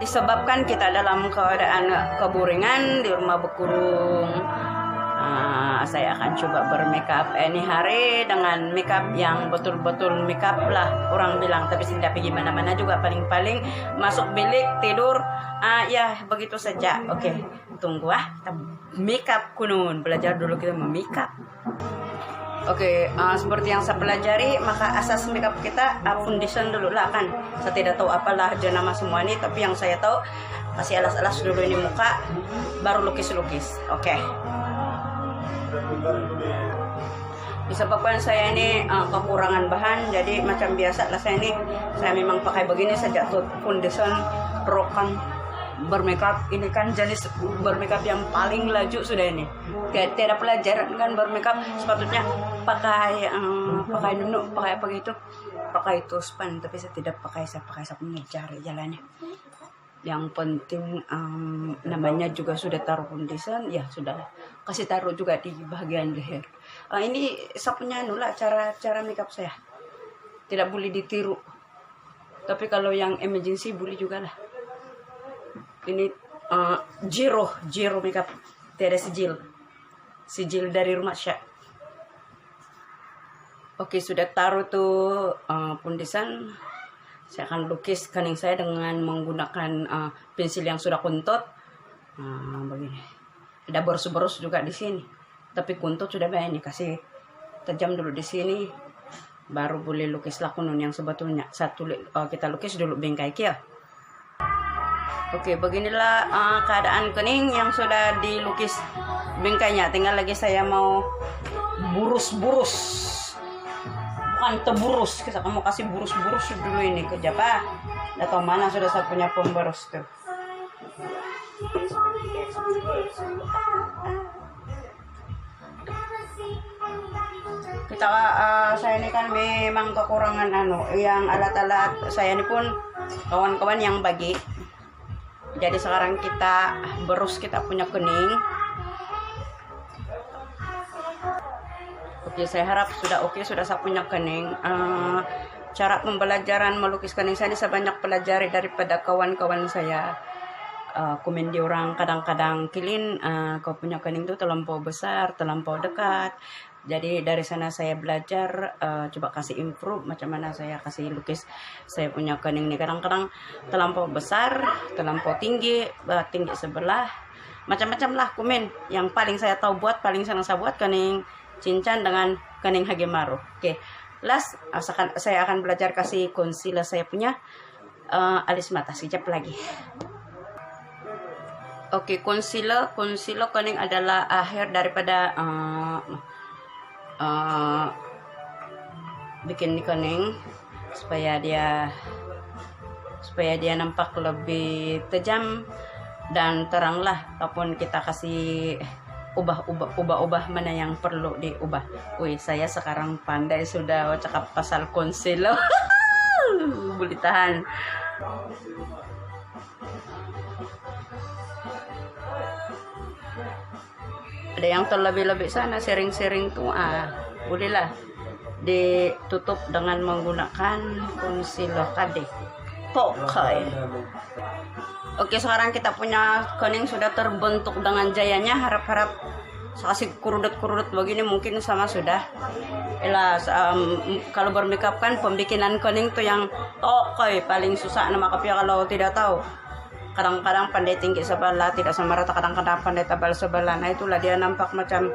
disebabkan kita dalam keadaan keburingan di rumah berkurung. Saya akan coba bermakeup ini hari dengan makeup yang betul-betul makeup lah orang bilang, tapi tidak pergi mana-mana juga, paling-paling masuk bilik tidur. Ya begitu saja. Oke, tunggu kita makeup kunun, belajar dulu kita memakeup. Oke, seperti yang saya pelajari, maka asas makeup kita foundation dulu lah kan. Saya tidak tahu apalah jenama semua ini, tapi yang saya tahu kasih alas-alas dulu ini muka, baru lukis-lukis. Oke. Disebabkan saya ini kekurangan bahan, jadi macam biasa lah saya memang pakai begini saja tuh foundation rokan bermakeup. Ini kan jenis bermakeup yang paling laju sudah ini. Tidak pelajaran kan bermakeup, sepatutnya pakai nunu, pakai apa gitu, pakai tuspan, tapi saya tidak pakai, saya pakai cari jalannya. Yang penting namanya juga sudah taruh foundation, ya sudah kasih taruh juga di bagian leher. Ini saya punya nula cara makeup saya, tidak boleh ditiru, tapi kalau yang emergency boleh juga lah. Ini zero makeup, tidak ada sijil dari rumah Syah. Oke, sudah taruh tuh foundation. Saya akan lukis kening saya dengan menggunakan pensil yang sudah kuntut. Begini. Ada boros-boros juga di sini. Tapi kuntut sudah banyak nih, kasih tajam dulu di sini. Baru boleh lukislah kunun yang sebetulnya. Kita lukis dulu bingkai kia. Oke, beginilah keadaan kening yang sudah dilukis bingkainya. Tinggal lagi saya mau burus-burus. Bukan teburus, kita mau kasih burus-burus dulu ini kerja pak. Atau mana sudah saya punya pemboros tuh. Saya ini kan memang kekurangan yang alat-alat saya ini pun kawan-kawan yang bagi. Jadi sekarang kita berus, kita punya kening. Oke, saya harap sudah oke, sudah saya punya kening. Cara pembelajaran melukis kening saya ini saya banyak pelajari daripada kawan-kawan saya. Komen di orang kadang-kadang kilin, kau punya kening itu terlampau besar, terlampau dekat. Jadi dari sana saya belajar, coba kasih improve macam mana saya kasih lukis. Saya punya kening ini kadang-kadang terlampau besar, terlampau tinggi, tinggi sebelah. Macam-macam lah komen. Yang paling saya tahu buat, paling senang saya buat kening cincang dengan kening hagemaru. Oke, last saya akan belajar kasih concealer saya punya alis mata. Sekejap lagi. Oke, concealer kening adalah akhir daripada bikin di kening supaya dia nampak lebih tajam dan terang lah. Ataupun kita kasih ubah mana yang perlu diubah. Wih, saya sekarang pandai sudah cakap pasal concealer. Boleh tahan. Ada yang terlebih-lebih sana sering-sering tuh bolehlah ditutup dengan menggunakan concealer tadi. Pakai. Oke, sekarang kita punya kening sudah terbentuk dengan jayanya. Harap-harap kasih kurudut-kurudut begini mungkin sama sudah. Kalau bermakeup kan pembikinan kening tuh yang paling susah nama kapia kalau tidak tahu. Kadang-kadang pandai tinggi sebelah, tidak sama rata, kadang-kadang pandai tebal sebelah. Nah itulah dia nampak macam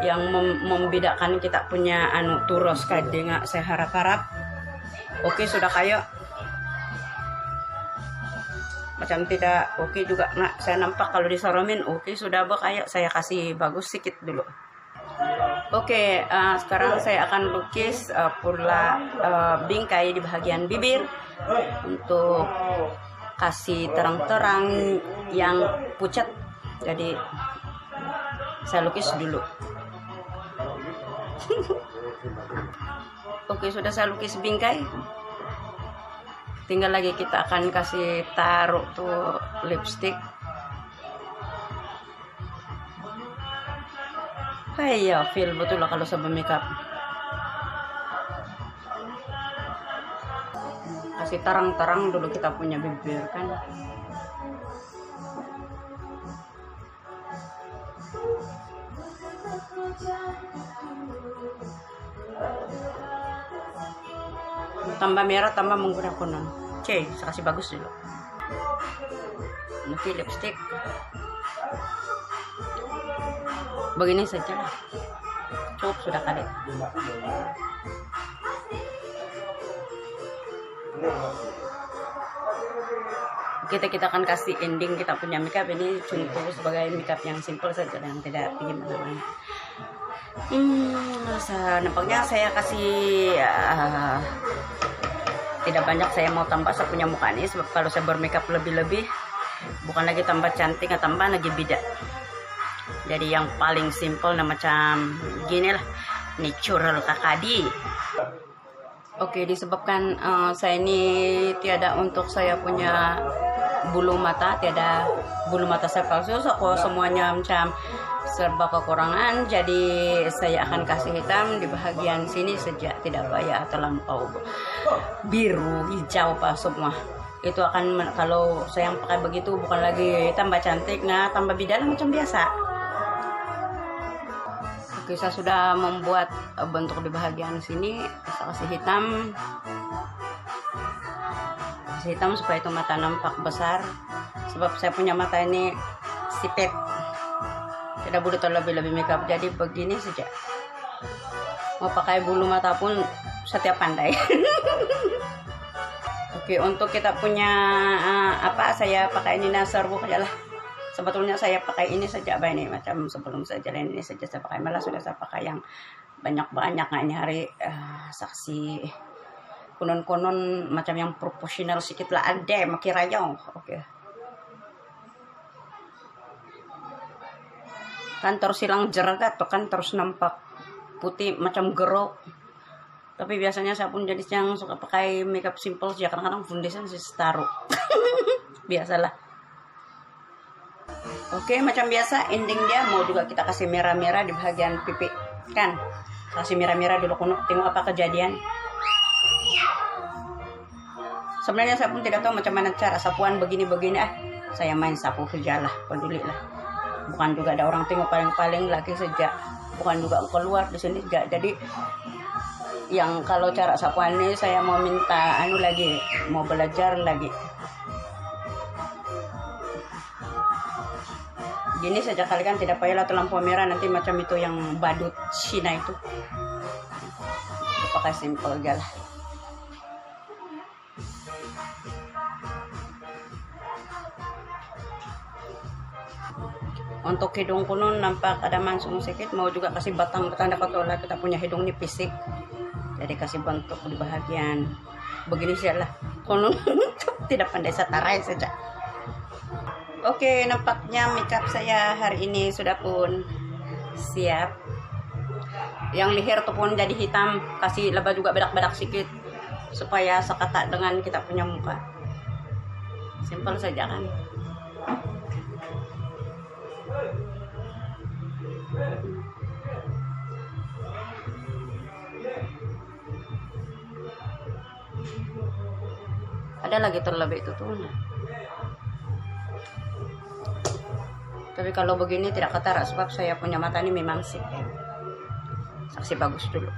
yang membedakan kita punya turos kadang. Saya harap-harap oke sudah kayak macam tidak oke juga saya nampak kalau disoromin oke sudah kayak saya kasih bagus sedikit dulu. Oke, sekarang saya akan lukis pula bingkai di bagian bibir untuk kasih terang-terang yang pucat. Jadi saya lukis dulu. Oke, sudah saya lukis bingkai. Tinggal lagi kita akan kasih taruh tuh lipstick. Iya, feel betul lah kalau sama makeup. kasih terang-terang dulu kita punya bibir kan. Tambah merah, tambah menggunakan kuning. Saya kasih bagus dulu. Nanti lipstick. Begini saja. Cukup sudah kali. Kita akan kasih ending kita punya makeup ini cukup sebagai makeup yang simple saja, yang tidak gimana. Nampaknya saya kasih tidak banyak. Saya mau tambah saya punya muka ini sebab kalau saya bermakeup lebih-lebih bukan lagi tambah cantik, tambah lagi beda. Jadi yang paling simple nah macam gini lah, natural kakadi. Oke, disebabkan saya ini tiada untuk saya punya bulu mata, tiada bulu mata saya palsu, so semuanya macam serba kekurangan, jadi saya akan kasih hitam di bagian sini saja, tidak payah terlampau biru, hijau apa semua. Itu akan, kalau saya pakai begitu bukan lagi tambah cantik, nah tambah bidang macam biasa. Oke, saya sudah membuat bentuk di bagian sini. Saya kasih hitam. Kasih hitam supaya itu mata nampak besar. Sebab saya punya mata ini sipit. Tidak boleh terlebih-lebih makeup. Jadi begini saja. Mau pakai bulu mata pun setiap pandai. Oke, untuk kita punya saya pakai ini serbuk aja lah. Sebetulnya saya pakai ini saja, ini macam sebelum saya jalan ini saja saya pakai, malah sudah saya pakai yang banyak-banyak. Nah ini hari saksi konon-konon macam yang proporsional sedikit lah, ada makin rayong. Oke. Kan terus hilang jeragat tuh kan, terus nampak putih macam gerok. Tapi biasanya saya pun jenis yang suka pakai makeup simple sih, kadang-kadang foundation sih taruh. Biasalah. Oke, macam biasa ending dia mau juga kita kasih merah-merah di bagian pipi kan. Kasih merah-merah dulu kuno, tengok apa kejadian. Sebenarnya saya pun tidak tahu macam mana cara sapuan begini-begini. Saya main sapu saja lah, peduli lah. Bukan juga ada orang tengok paling-paling lagi saja. Bukan juga keluar di sini juga. Jadi yang kalau cara sapuan ini saya mau minta lagi, mau belajar lagi. Gini saja kali kan, tidak payahlah terlampau merah, nanti macam itu yang badut Cina itu. Pakai simple aja lah. Untuk hidung kuno nampak ada mansung sedikit, mau juga kasih batang tanda kotolah, kita punya hidung ini fisik. Jadi kasih bentuk di bagian begini saja lah. Kono tidak pandai satarai saja. Oke, nampaknya makeup saya hari ini sudah pun siap. Yang leher tuh pun jadi hitam, kasih laba juga bedak-bedak sedikit supaya sekata dengan kita punya muka. Simple saja kan. Ada lagi terlebih itu tuh. Tapi kalau begini tidak ketara sebab saya punya mata ini memang sih saksi bagus dulu.